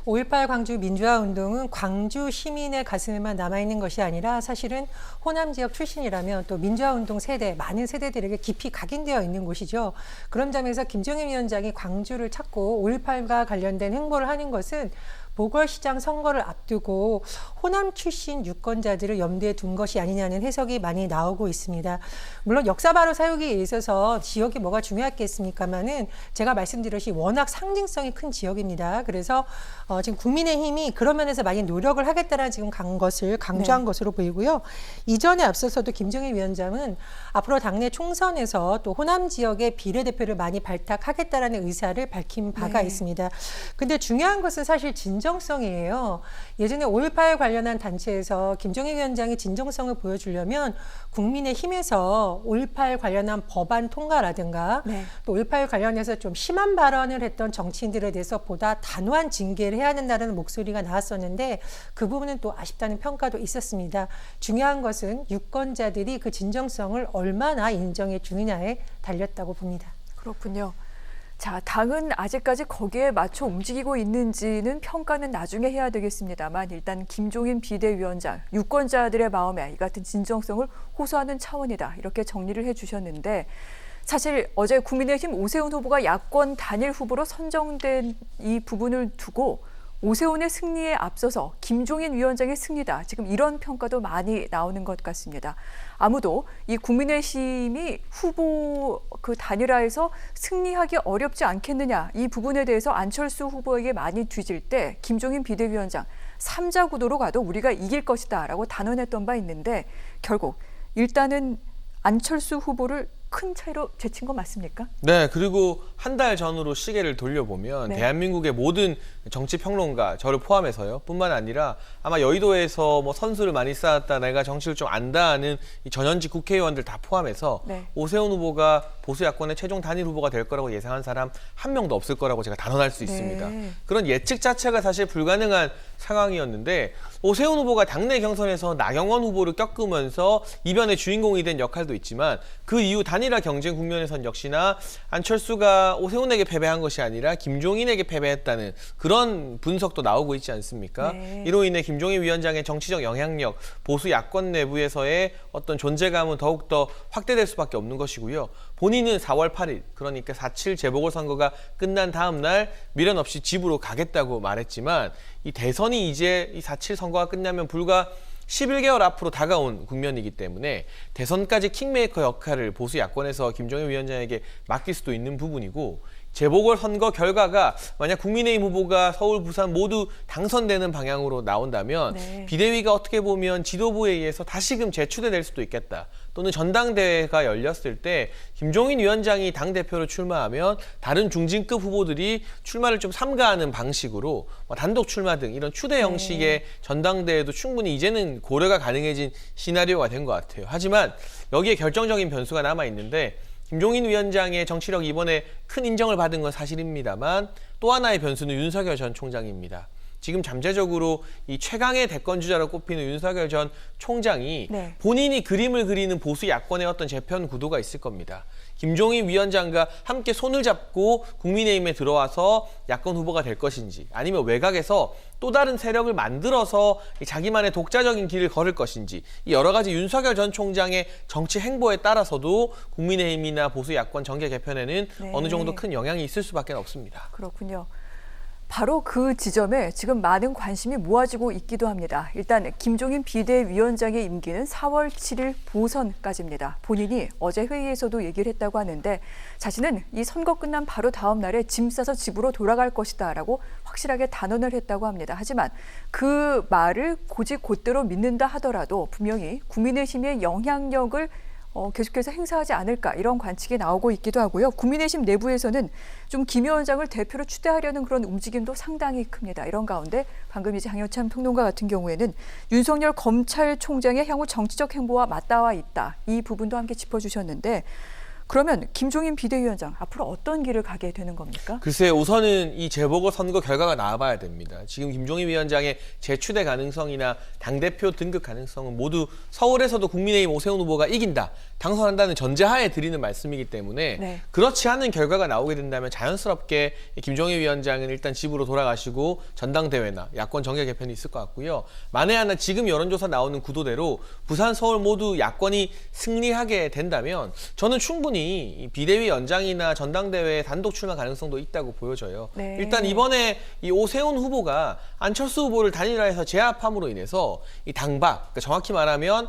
5.18 광주 민주화운동은 광주 시민의 가슴에만 남아있는 것이 아니라 사실은 호남 지역 출신이라면 또 민주화운동 세대, 많은 세대들에게 깊이 각인되어 있는 곳이죠. 그런 점에서 김종인 위원장이 광주를 찾고 5.18과 관련된 행보를 하는 것은 보궐시장 선거를 앞두고 호남 출신 유권자들을 염두에 둔 것이 아니냐는 해석이 많이 나오고 있습니다. 물론 역사 바로 세우기에 있어서 지역이 뭐가 중요하겠습니까마는 제가 말씀드렸듯이 워낙 상징성이 큰 지역입니다. 그래서 지금 국민의힘이 그런 면에서 많이 노력을 하겠다는 지금 강조한 것으로 보이고요. 이전에 앞서서도 김종인 위원장은 앞으로 당내 총선에서 또 호남 지역의 비례대표를 많이 발탁하겠다라는 의사를 밝힌 바가 있습니다. 근데 중요한 것은 사실 진정성이에요. 예전에 5.18 관련한 단체에서 김종인 위원장이 진정성을 보여주려면 국민의힘에서 5.18 관련한 법안 통과라든가 또 5.18 관련해서 좀 심한 발언을 했던 정치인들에 대해서 보다 단호한 징계를 해야 된다는 목소리가 나왔었는데 그 부분은 또 아쉽다는 평가도 있었습니다. 중요한 것은 유권자들이 그 진정성을 얼마나 인정해 주느냐에 달렸다고 봅니다. 그렇군요. 자, 당은 아직까지 거기에 맞춰 움직이고 있는지는 평가는 나중에 해야 되겠습니다만 일단 김종인 비대위원장, 유권자들의 마음에 이 같은 진정성을 호소하는 차원이다. 이렇게 정리를 해주셨는데 사실 어제 국민의힘 오세훈 후보가 야권 단일 후보로 선정된 이 부분을 두고 오세훈의 승리에 앞서서 김종인 위원장의 승리다. 지금 이런 평가도 많이 나오는 것 같습니다. 아무도 이 국민의힘이 후보 그 단일화에서 승리하기 어렵지 않겠느냐. 이 부분에 대해서 안철수 후보에게 많이 뒤질 때 김종인 비대위원장 3자 구도로 가도 우리가 이길 것이다 라고 단언했던 바 있는데 결국 일단은 안철수 후보를 큰 차이로 제친 거 맞습니까? 네, 그리고 한 달 전으로 시계를 돌려보면 대한민국의 모든 정치 평론가, 저를 포함해서요, 뿐만 아니라 아마 여의도에서 뭐 선수를 많이 쌓았다, 내가 정치를 좀 안다 하는 이 전현직 국회의원들 다 포함해서 오세훈 후보가 보수 야권의 최종 단일 후보가 될 거라고 예상한 사람 한 명도 없을 거라고 제가 단언할 수 있습니다. 그런 예측 자체가 사실 불가능한 상황이었는데 오세훈 후보가 당내 경선에서 나경원 후보를 꺾으면서 이변의 주인공이 된 역할도 있지만 그 이후 단일화 경쟁 국면에선 역시나 안철수가 오세훈에게 패배한 것이 아니라 김종인에게 패배했다는 그런 분석도 나오고 있지 않습니까? 이로 인해 김종인 위원장의 정치적 영향력, 보수 야권 내부에서의 어떤 존재감은 더욱더 확대될 수밖에 없는 것이고요. 본인은 4월 8일, 그러니까 4.7 재보궐선거가 끝난 다음 날 미련 없이 집으로 가겠다고 말했지만 이 대선이 이제 이 4.7 선거가 끝나면 불과 11개월 앞으로 다가온 국면이기 때문에 대선까지 킹메이커 역할을 보수 야권에서 김종인 위원장에게 맡길 수도 있는 부분이고 재보궐선거 결과가 만약 국민의힘 후보가 서울, 부산 모두 당선되는 방향으로 나온다면 비대위가 어떻게 보면 지도부에 의해서 다시금 재추대될 수도 있겠다. 또는 전당대회가 열렸을 때 김종인 위원장이 당대표로 출마하면 다른 중진급 후보들이 출마를 좀 삼가하는 방식으로 단독 출마 등 이런 추대 형식의 전당대회도 충분히 이제는 고려가 가능해진 시나리오가 된 것 같아요. 하지만 여기에 결정적인 변수가 남아있는데 김종인 위원장의 정치력이 이번에 큰 인정을 받은 건 사실입니다만 또 하나의 변수는 윤석열 전 총장입니다. 지금 잠재적으로 이 최강의 대권주자로 꼽히는 윤석열 전 총장이 본인이 그림을 그리는 보수 야권의 어떤 재편 구도가 있을 겁니다. 김종인 위원장과 함께 손을 잡고 국민의힘에 들어와서 야권 후보가 될 것인지 아니면 외곽에서 또 다른 세력을 만들어서 자기만의 독자적인 길을 걸을 것인지 이 여러 가지 윤석열 전 총장의 정치 행보에 따라서도 국민의힘이나 보수 야권 정계 개편에는 어느 정도 큰 영향이 있을 수밖에 없습니다. 그렇군요. 바로 그 지점에 지금 많은 관심이 모아지고 있기도 합니다. 일단 김종인 비대위원장의 임기는 4월 7일 보선까지입니다. 본인이 어제 회의에서도 얘기를 했다고 하는데 자신은 이 선거 끝난 바로 다음 날에 짐 싸서 집으로 돌아갈 것이다라고 확실하게 단언을 했다고 합니다. 하지만 그 말을 곧대로 믿는다 하더라도 분명히 국민의힘의 영향력을 계속해서 행사하지 않을까 이런 관측이 나오고 있기도 하고요. 국민의힘 내부에서는 좀 김 위원장을 대표로 추대하려는 그런 움직임도 상당히 큽니다. 이런 가운데 방금 이제 장효찬 평론가 같은 경우에는 윤석열 검찰총장의 향후 정치적 행보와 맞닿아 있다. 이 부분도 함께 짚어주셨는데 그러면 김종인 비대위원장 앞으로 어떤 길을 가게 되는 겁니까? 글쎄 우선은 이 재보궐선거 결과가 나와봐야 됩니다. 지금 김종인 위원장의 재추대 가능성이나 당대표 등극 가능성은 모두 서울에서도 국민의힘 오세훈 후보가 이긴다, 당선한다는 전제하에 드리는 말씀이기 때문에 네. 그렇지 않은 결과가 나오게 된다면 자연스럽게 김종인 위원장은 일단 집으로 돌아가시고 전당대회나 야권 정계 개편이 있을 것 같고요. 만에 하나 지금 여론조사 나오는 구도대로 부산, 서울 모두 야권이 승리하게 된다면 저는 충분히 이 비대위 연장이나 전당대회 단독 출마 가능성도 있다고 보여져요. 네. 일단 이번에 이 오세훈 후보가 안철수 후보를 단일화해서 제압함으로 인해서 이 당박, 그러니까 정확히 말하면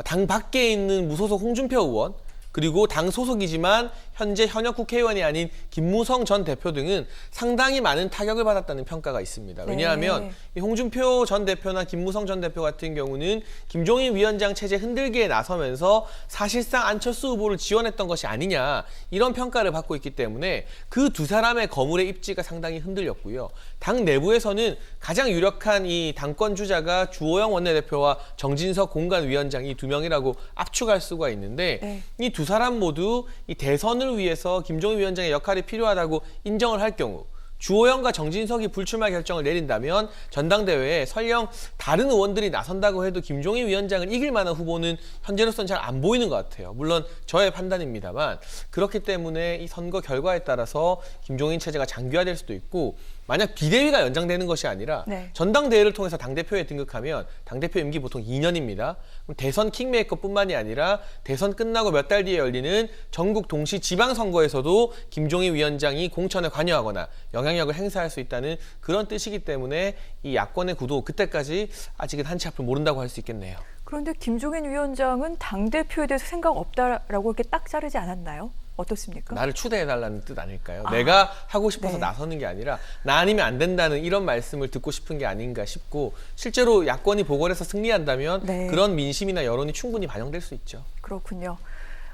당 밖에 있는 무소속 홍준표 의원, 그리고 당 소속이지만 현재 현역 국회의원이 아닌 김무성 전 대표 등은 상당히 많은 타격을 받았다는 평가가 있습니다. 왜냐하면 네. 이 홍준표 전 대표나 김무성 전 대표 같은 경우는 김종인 위원장 체제 흔들기에 나서면서 사실상 안철수 후보를 지원했던 것이 아니냐, 이런 평가를 받고 있기 때문에 그 두 사람의 거물의 입지가 상당히 흔들렸고요. 당 내부에서는 가장 유력한 이 당권 주자가 주호영 원내대표와 정진석 공관위원장 이 두 명이라고 압축할 수가 있는데 네. 이 두 사람 모두 이 대선을 위해서 김종인 위원장의 역할이 필요하다고 인정을 할 경우 주호영과 정진석이 불출마 결정을 내린다면 전당대회에 설령 다른 의원들이 나선다고 해도 김종인 위원장을 이길 만한 후보는 현재로서는 잘 안 보이는 것 같아요. 물론 저의 판단입니다만 그렇기 때문에 이 선거 결과에 따라서 김종인 체제가 장기화될 수도 있고, 만약 비대위가 연장되는 것이 아니라 네. 전당대회를 통해서 당대표에 등극하면 당대표 임기 보통 2년입니다. 그럼 대선 킹메이커뿐만이 아니라 대선 끝나고 몇 달 뒤에 열리는 전국 동시 지방선거에서도 김종인 위원장이 공천에 관여하거나 영향력을 행사할 수 있다는 그런 뜻이기 때문에 이 야권의 구도 그때까지 아직은 한치 앞을 모른다고 할 수 있겠네요. 그런데 김종인 위원장은 당대표에 대해서 생각 없다라고 이렇게 딱 자르지 않았나요? 어떻습니까? 나를 추대해달라는 뜻 아닐까요? 내가 하고 싶어서 네. 나서는 게 아니라 나 아니면 안 된다는 이런 말씀을 듣고 싶은 게 아닌가 싶고, 실제로 야권이 보궐에서 승리한다면 네. 그런 민심이나 여론이 충분히 반영될 수 있죠. 그렇군요.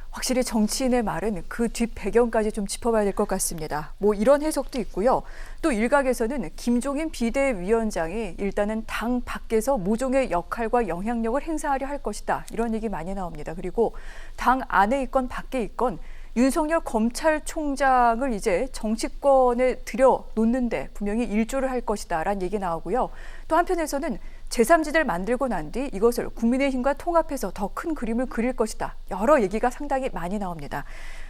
확실히 정치인의 말은 그 뒷 배경까지 좀 짚어봐야 될 것 같습니다. 뭐 이런 해석도 있고요. 또 일각에서는 김종인 비대위원장이 일단은 당 밖에서 모종의 역할과 영향력을 행사하려 할 것이다, 이런 얘기 많이 나옵니다. 그리고 당 안에 있건 밖에 있건 윤석열 검찰총장을 이제 정치권에 들여놓는데 분명히 일조를 할 것이다라는 얘기 나오고요. 또 한편에서는 제3지대를 만들고 난 뒤 이것을 국민의힘과 통합해서 더 큰 그림을 그릴 것이다, 여러 얘기가 상당히 많이 나옵니다.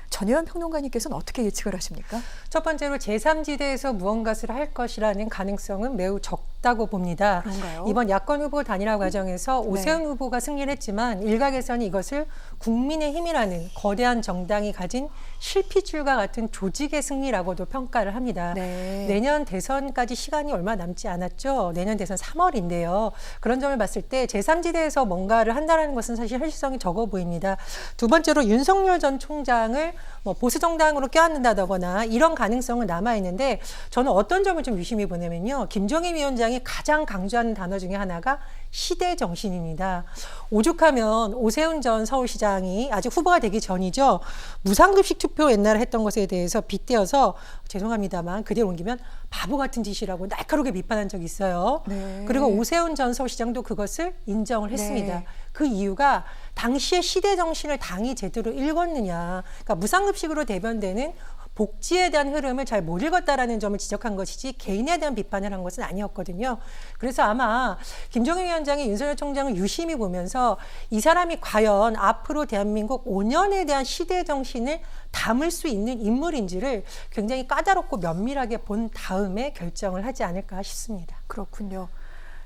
전혜연 평론가님께서는 어떻게 예측을 하십니까? 첫 번째로 제3지대에서 무언가를 할 것이라는 가능성은 매우 적다고 봅니다. 그런가요? 이번 야권 후보 단일화 과정에서 오세훈 후보가 승리를 했지만 일각에서는 이것을 국민의힘이라는 거대한 정당이 가진 실핏줄과 같은 조직의 승리라고도 평가를 합니다. 네. 내년 대선까지 시간이 얼마 남지 않았죠. 내년 대선 3월인데요. 그런 점을 봤을 때 제3지대에서 뭔가를 한다는 것은 사실 현실성이 적어 보입니다. 두 번째로 윤석열 전 총장을 뭐 보수 정당으로 껴안는다거나 이런 가능성은 남아 있는데, 저는 어떤 점을 좀 유심히 보냐면요, 김종인 위원장이 가장 강조하는 단어 중에 하나가 시대 정신입니다. 오죽하면 오세훈 전 서울시장이 아직 후보가 되기 전이죠, 무상급식 투표 옛날에 했던 것에 대해서 빗대어서 죄송합니다만 그대로 옮기면 바보 같은 짓이라고 날카롭게 비판한 적이 있어요. 네. 그리고 오세훈 전 서울시장도 그것을 인정을 했습니다. 네. 그 이유가 당시의 시대 정신을 당이 제대로 읽었느냐, 그러니까 무상급식으로 대변되는 복지에 대한 흐름을 잘 못 읽었다라는 점을 지적한 것이지 개인에 대한 비판을 한 것은 아니었거든요. 그래서 아마 김종인 위원장이 윤석열 총장을 유심히 보면서 이 사람이 과연 앞으로 대한민국 5년에 대한 시대 정신을 담을 수 있는 인물인지를 굉장히 까다롭고 면밀하게 본 다음에 결정을 하지 않을까 싶습니다. 그렇군요.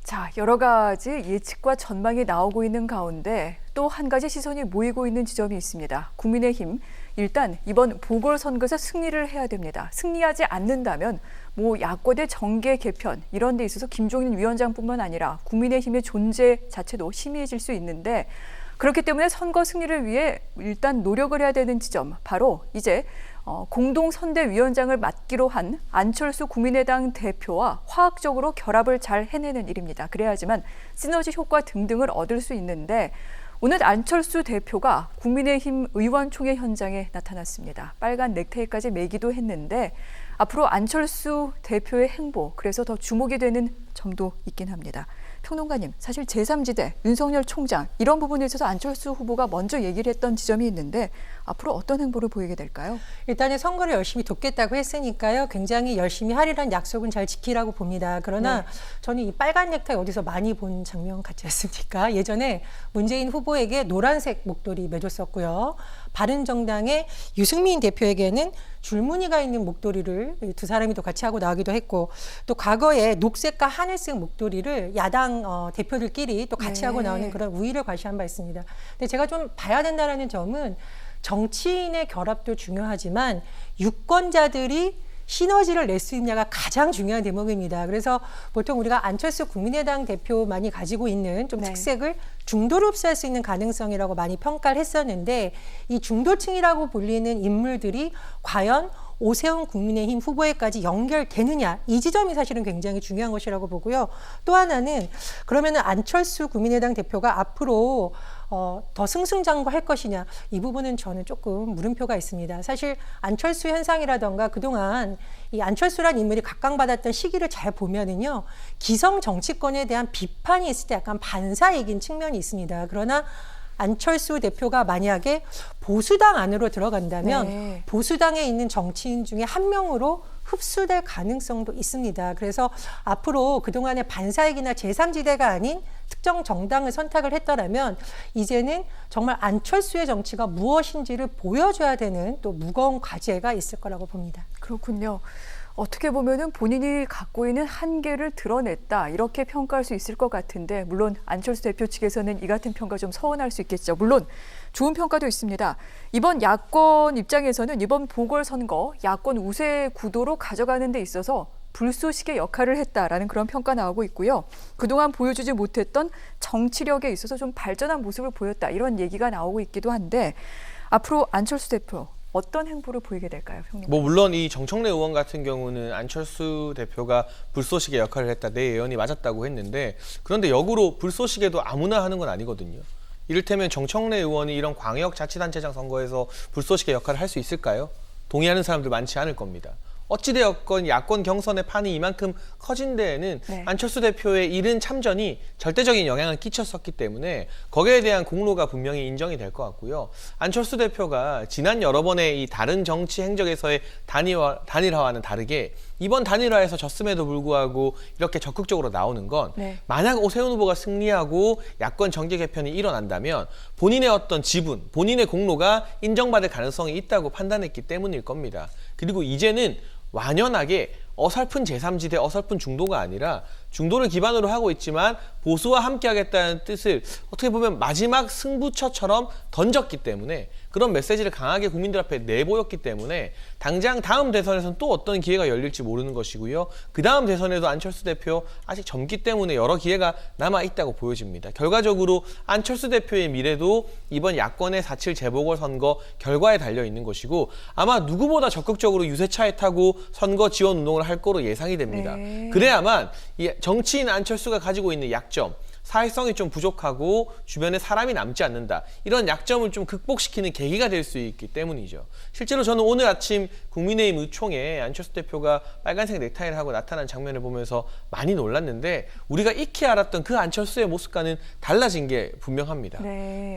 자, 여러 가지 예측과 전망이 나오고 있는 가운데 또 한 가지 시선이 모이고 있는 지점이 있습니다. 국민의힘, 일단 이번 보궐선거에서 승리를 해야 됩니다. 승리하지 않는다면 뭐 야권의 정계 개편 이런 데 있어서 김종인 위원장뿐만 아니라 국민의힘의 존재 자체도 희미해질 수 있는데, 그렇기 때문에 선거 승리를 위해 일단 노력을 해야 되는 지점, 바로 이제 공동선대위원장을 맡기로 한 안철수 국민의당 대표와 화학적으로 결합을 잘 해내는 일입니다. 그래야지만 시너지 효과 등등을 얻을 수 있는데, 오늘 안철수 대표가 국민의힘 의원총회 현장에 나타났습니다. 빨간 넥타이까지 매기도 했는데 앞으로 안철수 대표의 행보, 그래서 더 주목이 되는 점도 있긴 합니다. 평론가님, 사실 제3지대, 윤석열 총장 이런 부분에 있어서 안철수 후보가 먼저 얘기를 했던 지점이 있는데 앞으로 어떤 행보를 보이게 될까요? 일단은 선거를 열심히 돕겠다고 했으니까요. 굉장히 열심히 하리란 약속은 잘 지키라고 봅니다. 그러나 저는 이 빨간 넥타이 어디서 많이 본 장면 같지 않습니까? 예전에 문재인 후보에게 노란색 목도리 매줬었고요. 바른정당의 유승민 대표에게는 줄무늬가 있는 목도리를 두 사람이 또 같이 하고 나오기도 했고, 또 과거에 녹색과 하늘색 목도리를 야당 대표들끼리 또 같이 하고 나오는 그런 우위를 과시한 바 있습니다. 근데 제가 좀 봐야 된다는 점은 정치인의 결합도 중요하지만 유권자들이 시너지를 낼 수 있냐가 가장 중요한 대목입니다. 그래서 보통 우리가 안철수 국민의당 대표만이 가지고 있는 좀 특색을 중도로 흡수할 수 있는 가능성이라고 많이 평가를 했었는데, 이 중도층이라고 불리는 인물들이 과연 오세훈 국민의힘 후보에까지 연결되느냐, 이 지점이 사실은 굉장히 중요한 것이라고 보고요. 또 하나는 그러면은 안철수 국민의당 대표가 앞으로 더 승승장구할 것이냐, 이 부분은 저는 조금 물음표가 있습니다. 사실 안철수 현상이라던가 그동안 이 안철수란 인물이 각광받았던 시기를 잘 보면은요, 기성 정치권에 대한 비판이 있을 때 약간 반사이긴 측면이 있습니다. 그러나 안철수 대표가 만약에 보수당 안으로 들어간다면 보수당에 있는 정치인 중에 한 명으로 흡수될 가능성도 있습니다. 그래서 앞으로 그동안의 반사익이나 제3지대가 아닌 특정 정당을 선택을 했더라면 이제는 정말 안철수의 정치가 무엇인지를 보여줘야 되는 또 무거운 과제가 있을 거라고 봅니다. 그렇군요. 어떻게 보면은 본인이 갖고 있는 한계를 드러냈다, 이렇게 평가할 수 있을 것 같은데, 물론 안철수 대표 측에서는 이 같은 평가 좀 서운할 수 있겠죠. 물론 좋은 평가도 있습니다. 이번 야권 입장에서는 이번 보궐선거 야권 우세 구도로 가져가는 데 있어서 불쏘시개 역할을 했다라는 그런 평가 나오고 있고요. 그동안 보여주지 못했던 정치력에 있어서 좀 발전한 모습을 보였다, 이런 얘기가 나오고 있기도 한데, 앞으로 안철수 대표 어떤 행보를 보이게 될까요, 평론가? 물론 이 정청래 의원 같은 경우는 안철수 대표가 불쏘시개 역할을 했다, 내 예언이 맞았다고 했는데, 그런데 역으로 불쏘시개도 아무나 하는 건 아니거든요. 이를테면 정청래 의원이 이런 광역자치단체장 선거에서 불쏘시개 역할을 할 수 있을까요? 동의하는 사람들 많지 않을 겁니다. 어찌되었건 야권 경선의 판이 이만큼 커진 데에는 안철수 대표의 이른 참전이 절대적인 영향을 끼쳤었기 때문에 거기에 대한 공로가 분명히 인정이 될 것 같고요. 안철수 대표가 지난 여러 번의 이 다른 정치 행적에서의 단일화와는 다르게 이번 단일화에서 졌음에도 불구하고 이렇게 적극적으로 나오는 건 만약 오세훈 후보가 승리하고 야권 정계 개편이 일어난다면 본인의 어떤 지분, 본인의 공로가 인정받을 가능성이 있다고 판단했기 때문일 겁니다. 그리고 이제는 완연하게 어설픈 제3지대, 어설픈 중도가 아니라 중도를 기반으로 하고 있지만 보수와 함께하겠다는 뜻을 어떻게 보면 마지막 승부처처럼 던졌기 때문에, 그런 메시지를 강하게 국민들 앞에 내보였기 때문에 당장 다음 대선에서는 또 어떤 기회가 열릴지 모르는 것이고요. 그 다음 대선에도 안철수 대표 아직 젊기 때문에 여러 기회가 남아있다고 보여집니다. 결과적으로 안철수 대표의 미래도 이번 야권의 4.7 재보궐선거 결과에 달려있는 것이고, 아마 누구보다 적극적으로 유세차에 타고 선거 지원 운동을 할 거로 예상이 됩니다. 그래야만 이 정치인 안철수가 가지고 있는 약점, 사회성이 좀 부족하고 주변에 사람이 남지 않는다, 이런 약점을 좀 극복시키는 계기가 될 수 있기 때문이죠. 실제로 저는 오늘 아침 국민의힘 의총에 안철수 대표가 빨간색 넥타이를 하고 나타난 장면을 보면서 많이 놀랐는데, 우리가 익히 알았던 그 안철수의 모습과는 달라진 게 분명합니다.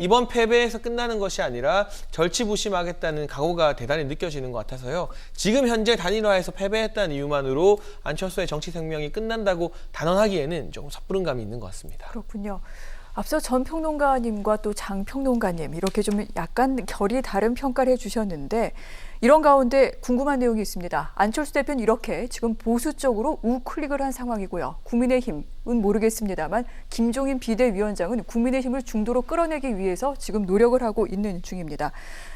이번 패배에서 끝나는 것이 아니라 절치부심하겠다는 각오가 대단히 느껴지는 것 같아서요. 지금 현재 단일화에서 패배했다는 이유만으로 안철수의 정치 생명이 끝난다고 단언하기에는 조금 섣부른 감이 있는 것 같습니다. 그렇군요. 앞서 전 평론가님과 또 장 평론가님, 이렇게 좀 약간 결이 다른 평가를 해주셨는데, 이런 가운데 궁금한 내용이 있습니다. 안철수 대표는 이렇게 지금 보수 쪽으로 우클릭을 한 상황이고요. 국민의힘은 모르겠습니다만 김종인 비대위원장은 국민의힘을 중도로 끌어내기 위해서 지금 노력을 하고 있는 중입니다.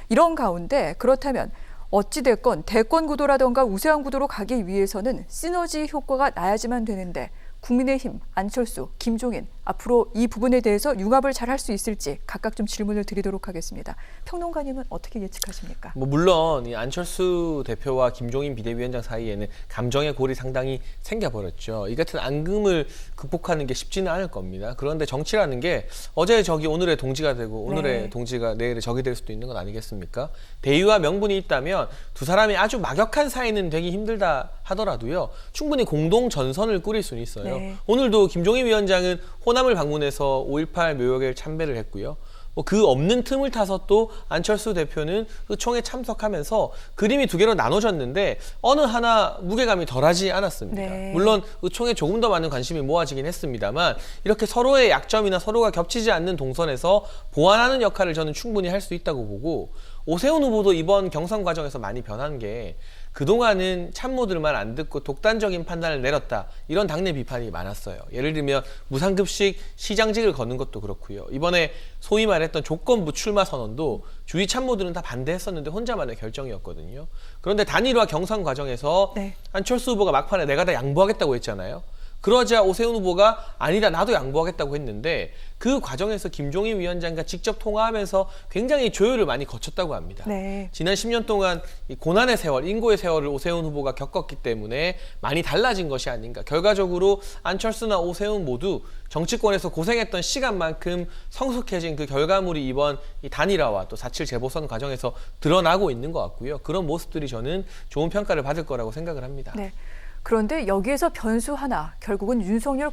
이런 가운데 그렇다면 어찌됐건 대권 구도라던가 우세한 구도로 가기 위해서는 시너지 효과가 나야지만 되는데, 국민의힘, 안철수, 김종인, 앞으로 이 부분에 대해서 융합을 잘 할 수 있을지 각각 좀 질문을 드리도록 하겠습니다. 평론가님은 어떻게 예측하십니까? 물론 이 안철수 대표와 김종인 비대위원장 사이에는 감정의 골이 상당히 생겨버렸죠. 이 같은 앙금을 극복하는 게 쉽지는 않을 겁니다. 그런데 정치라는 게 어제의 적이 오늘의 동지가 되고 오늘의 동지가 내일의 적이 될 수도 있는 건 아니겠습니까? 대의와 명분이 있다면 두 사람이 아주 막역한 사이는 되기 힘들다 하더라도요, 충분히 공동 전선을 꾸릴 수는 있어요. 네. 오늘도 김종인 위원장은 호남을 방문해서 5.18 묘역에 참배를 했고요. 그 없는 틈을 타서 또 안철수 대표는 그 총회 참석하면서 그림이 두 개로 나눠졌는데 어느 하나 무게감이 덜하지 않았습니다. 네. 물론 그 총회 조금 더 많은 관심이 모아지긴 했습니다만 이렇게 서로의 약점이나 서로가 겹치지 않는 동선에서 보완하는 역할을 저는 충분히 할 수 있다고 보고 오세훈 후보도 이번 경선 과정에서 많이 변한 게 그동안은 참모들 말 안 듣고 독단적인 판단을 내렸다. 이런 당내 비판이 많았어요. 예를 들면 무상급식 시장직을 거는 것도 그렇고요. 이번에 소위 말했던 조건부 출마 선언도 주위 참모들은 다 반대했었는데 혼자만의 결정이었거든요. 그런데 단일화 경선 과정에서 네. 안철수 후보가 막판에 내가 다 양보하겠다고 했잖아요. 그러자 오세훈 후보가 아니다 나도 양보하겠다고 했는데 그 과정에서 김종인 위원장과 직접 통화하면서 굉장히 조율을 많이 거쳤다고 합니다. 네. 지난 10년 동안 이 고난의 세월, 인고의 세월을 오세훈 후보가 겪었기 때문에 많이 달라진 것이 아닌가. 결과적으로 안철수나 오세훈 모두 정치권에서 고생했던 시간만큼 성숙해진 그 결과물이 이번 이 단일화와 또 4.7 재보선 과정에서 드러나고 있는 것 같고요. 그런 모습들이 저는 좋은 평가를 받을 거라고 생각을 합니다. 네. 그런데 여기에서 변수 하나, 결국은 윤석열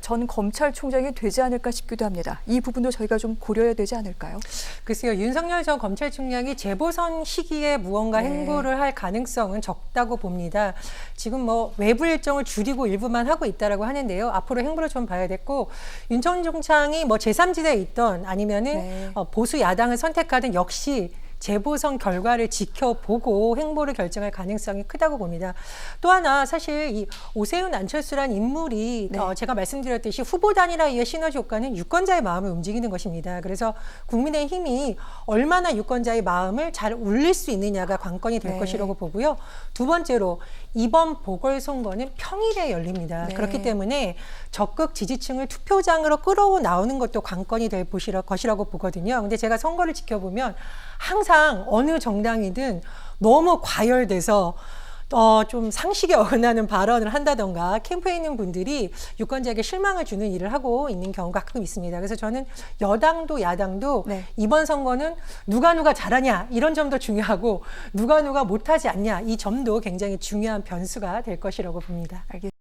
전 검찰총장이 되지 않을까 싶기도 합니다. 이 부분도 저희가 좀 고려해야 되지 않을까요? 글쎄요, 윤석열 전 검찰총장이 재보선 시기에 무언가 네. 행보를 할 가능성은 적다고 봅니다. 지금 뭐 외부 일정을 줄이고 일부만 하고 있다라고 하는데요. 앞으로 행보를 좀 봐야 됐고, 윤 전 총장이 뭐 제3지대에 있던 아니면은 네. 보수 야당을 선택하든 역시 재보선 결과를 지켜보고 행보를 결정할 가능성이 크다고 봅니다. 또 하나 사실 이 오세훈 안철수란 인물이 네. 제가 말씀드렸듯이 후보 단일화의 시너지 효과는 유권자의 마음을 움직이는 것입니다. 그래서 국민의힘이 얼마나 유권자의 마음을 잘 울릴 수 있느냐가 관건이 될 네. 것이라고 보고요. 두 번째로 이번 보궐선거는 평일에 열립니다. 네. 그렇기 때문에 적극 지지층을 투표장으로 끌어나오는 것도 관건이 될 것이라고 보거든요. 근데 제가 선거를 지켜보면 항상 어느 정당이든 너무 과열돼서 좀 상식에 어긋나는 발언을 한다던가 캠프에 있는 분들이 유권자에게 실망을 주는 일을 하고 있는 경우가 가끔 있습니다. 그래서 저는 여당도 야당도 네. 이번 선거는 누가 잘하냐 이런 점도 중요하고 누가 못하지 않냐 이 점도 굉장히 중요한 변수가 될 것이라고 봅니다. 알겠습니다.